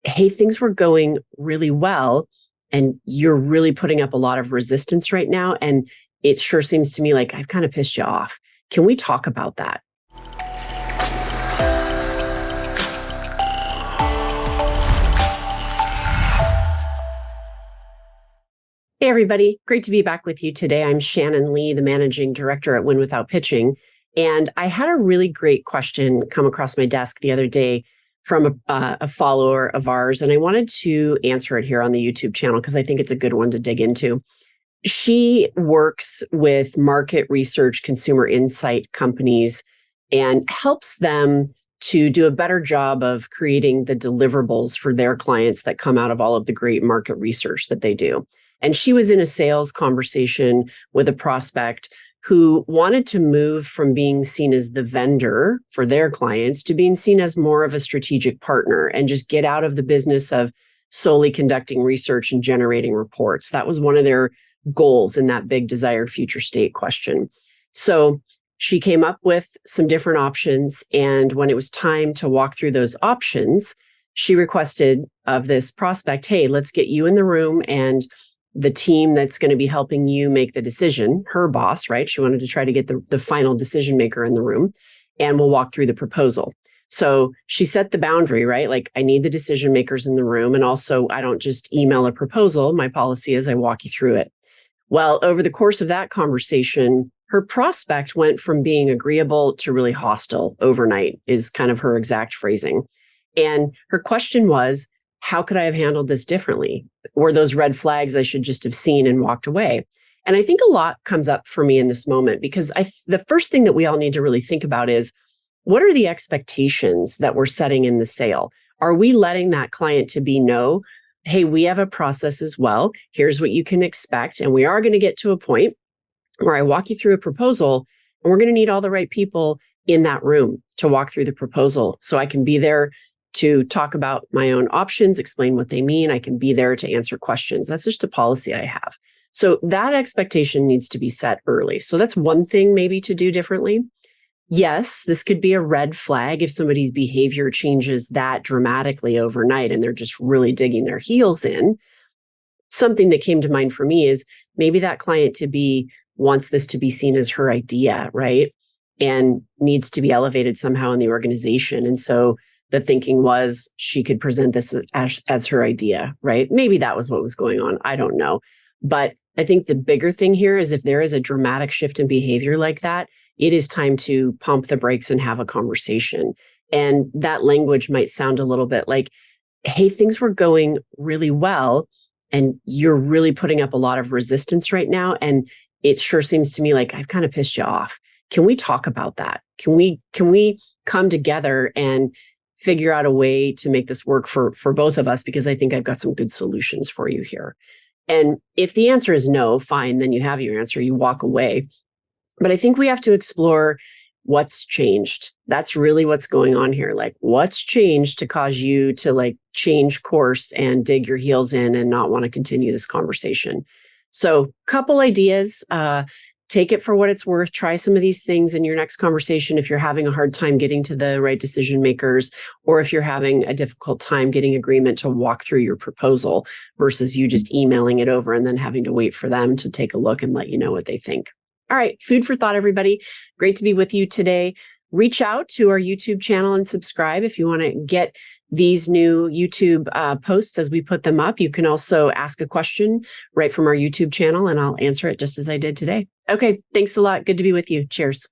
hey, things were going really well and you're really putting up a lot of resistance right now. And it sure seems to me like I've kind of pissed you off. Can we talk about that? Hey, everybody. Great to be back with you today. I'm Shannyn Lee, the managing director at Win Without Pitching. And I had a really great question come across my desk the other day from a follower of ours. And I wanted to answer it here on the YouTube channel because I think it's a good one to dig into. She works with market research, consumer insight companies and helps them to do a better job of creating the deliverables for their clients that come out of all of the great market research that they do. And she was in a sales conversation with a prospect who wanted to move from being seen as the vendor for their clients to being seen as more of a strategic partner and just get out of the business of solely conducting research and generating reports. That was one of their goals in that big desired future state question. So she came up with some different options. And when it was time to walk through those options, she requested of this prospect, hey, let's get you in the room and the team that's going to be helping you make the decision, her boss, right? She wanted to try to get the final decision maker in the room, and we'll walk through the proposal. So she set the boundary, right? Like, I need the decision makers in the room. And also, I don't just email a proposal. My policy is I walk you through it. Well, over the course of that conversation, her prospect went from being agreeable to really hostile overnight, is kind of her exact phrasing. And her question was, how could I have handled this differently? Were those red flags I should just have seen and walked away? And I think a lot comes up for me in this moment because the first thing that we all need to really think about is, what are the expectations that we're setting in the sale? Are we letting that client to be know, hey, we have a process as well. Here's what you can expect. And we are going to get to a point where I walk you through a proposal, and we're going to need all the right people in that room to walk through the proposal. So I can be there to talk about my own options, explain what they mean. I can be there to answer questions. That's just a policy I have. So that expectation needs to be set early. So that's one thing maybe to do differently. Yes, this could be a red flag if somebody's behavior changes that dramatically overnight and they're just really digging their heels in. Something that came to mind for me is maybe that client to be wants this to be seen as her idea, right? And needs to be elevated somehow in the organization. And so the thinking was she could present this as her idea, right? Maybe that was what was going on. I don't know. But I think the bigger thing here is if there is a dramatic shift in behavior like that, it is time to pump the brakes and have a conversation. And that language might sound a little bit like, hey, things were going really well and you're really putting up a lot of resistance right now. And it sure seems to me like I've kind of pissed you off. Can we talk about that? Can we come together and figure out a way to make this work for both of us? Because I think I've got some good solutions for you here. And if the answer is no, fine, then you have your answer, you walk away. But I think we have to explore what's changed. That's really what's going on here. Like, what's changed to cause you to like change course and dig your heels in and not want to continue this conversation? So couple ideas, take it for what it's worth. Try some of these things in your next conversation if you're having a hard time getting to the right decision makers, or if you're having a difficult time getting agreement to walk through your proposal versus you just emailing it over and then having to wait for them to take a look and let you know what they think. All right, food for thought, everybody. Great to be with you today. Reach out to our YouTube channel and subscribe if you want to get these new YouTube posts as we put them up. You can also ask a question right from our YouTube channel and I'll answer it just as I did today. Okay, thanks a lot. Good to be with you. Cheers.